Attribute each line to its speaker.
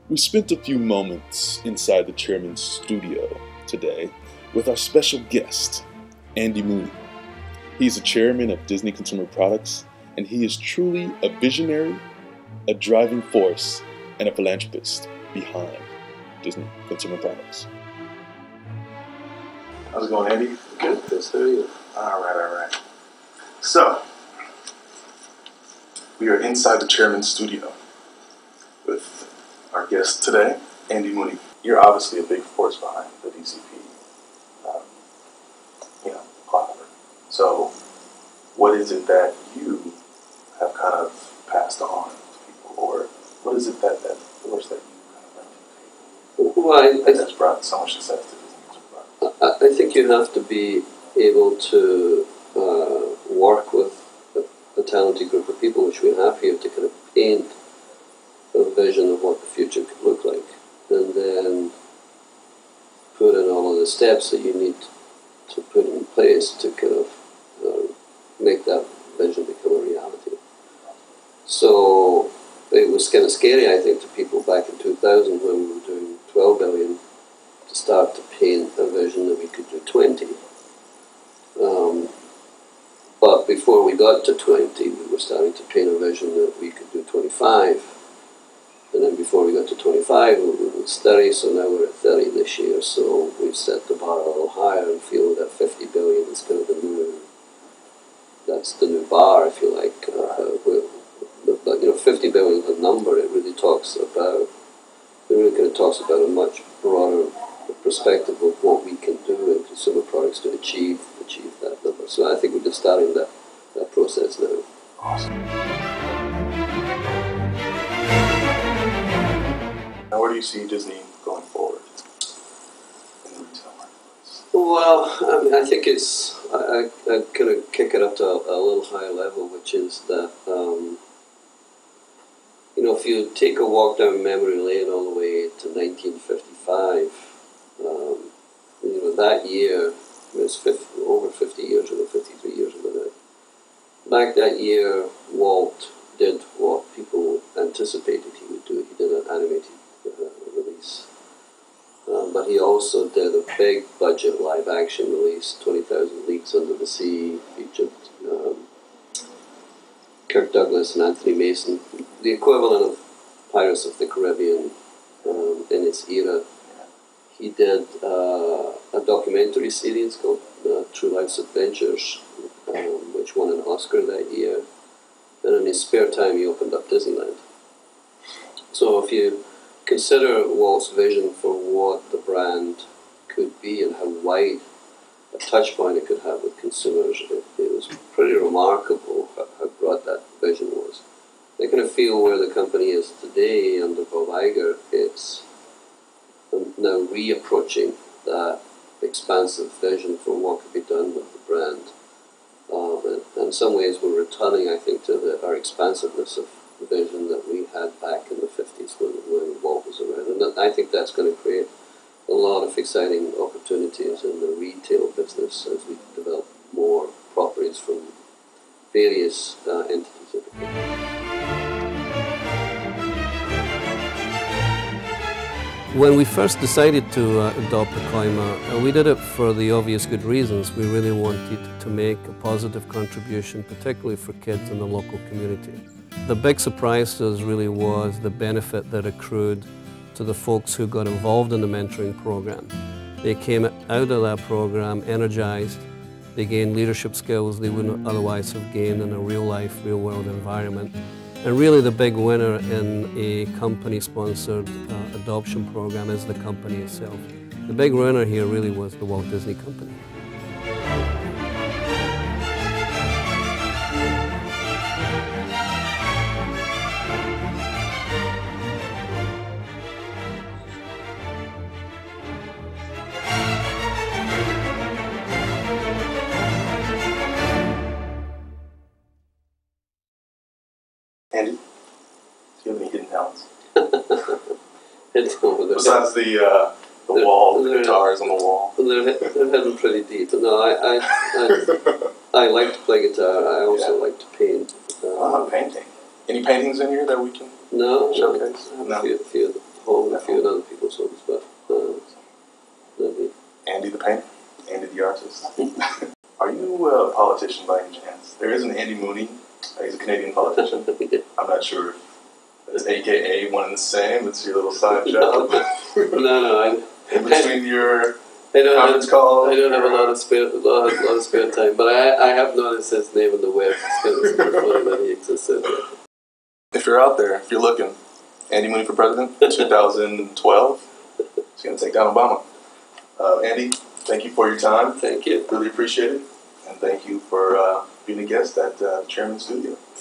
Speaker 1: We spent a few moments inside the chairman's studio today with our special guest, Andy Mooney. He's the chairman of Disney Consumer Products, and he is truly a visionary, a driving force, and a philanthropist behind Disney Consumer Products. How's it going, Andy?
Speaker 2: Good. How are you?
Speaker 1: All right. So, we are inside the chairman's studio with our guest today, Andy Mooney. You're obviously a big force behind the DCP, platform. So, what is it that you have kind of passed on to people, or what is it that force that you kind of bring to the table?
Speaker 2: Well,
Speaker 1: that's brought so much success to Disney.
Speaker 2: I think you have to be able to work with a talented group of people, which we have here, to kind of paint a vision of what the future could look like, and then put in all of the steps that you need to put in place to kind of make that vision become a reality. So it was kind of scary, I think, to people back in 2000 when we were doing 12 billion to start to paint a vision that we could do 20. But before we got to 20, we were starting to paint a vision that we could do 25. And then before we got to 25, we was 30, so now we're at 30 this year. So we've set the bar a little higher and feel that 50 billion is kind of that's the new bar, if you like. But 50 billion is a number. It really kind of talks about a much broader perspective of what we can do in consumer products to achieve that number. So I think we're just starting that process now.
Speaker 1: Awesome. Now, where do you see Disney going forward in the retail marketplace?
Speaker 2: Well, I think I kind of kick it up to a little higher level, which is that, if you take a walk down memory lane all the way to 1955, that year, it was over 50 years ago, 53 years ago now. Back that year, Walt did what people anticipated he would do. He did an animated release. But he also did a big budget live action release, 20,000 Leagues Under the Sea, featured Kirk Douglas and Anthony Mason, the equivalent of Pirates of the Caribbean in its era. He did a documentary series called True Life's Adventures, which won an Oscar that year. And in his spare time, he opened up Disneyland. So if you consider Walt's vision for what the brand could be and how wide a touch point it could have with consumers, it was pretty remarkable how broad that vision was. I kind of feel where the company is today under Bob Iger, it's now reapproaching that expansive vision for what could be done with the brand. And in some ways we're returning, I think, to our expansiveness of vision that we had back in the 50s when Walt was around. And I think that's going to create a lot of exciting opportunities in the retail business as we develop more properties from various entities. When we first decided to adopt the climate, we did it for the obvious good reasons. We really wanted to make a positive contribution, particularly for kids in the local community. The big surprise to us really was the benefit that accrued to the folks who got involved in the mentoring program. They came out of that program energized. They gained leadership skills they wouldn't otherwise have gained in a real-life, real-world environment. And really the big winner in a company-sponsored adoption program is the company itself. The big winner here really was the Walt Disney Company.
Speaker 1: Andy, do you have any hidden talents?
Speaker 2: Besides
Speaker 1: the wall, the guitars on the wall.
Speaker 2: They're hidden pretty deep. But no, I like to play guitar. I also like to paint.
Speaker 1: Painting. Any paintings in here that we can
Speaker 2: showcase?
Speaker 1: No.
Speaker 2: A few of them. home, a few other people's homes, but not me.
Speaker 1: Andy the painter, Andy the artist. Are you a politician by any chance? There is an Andy Mooney. He's a Canadian politician. I'm not sure if it's AKA one and the same. It's your little side job.
Speaker 2: No.
Speaker 1: In between your
Speaker 2: I don't
Speaker 1: conference calls.
Speaker 2: I don't have a lot of spare time, but I have noticed his name on the web. It's kind of super funny that he existed.
Speaker 1: If you're out there, if you're looking, Andy Mooney for president, 2012. He's going to take down Obama. Andy, thank you for your time.
Speaker 2: Thank you.
Speaker 1: Really appreciate it. And thank you for being a guest at Chairman's Studio.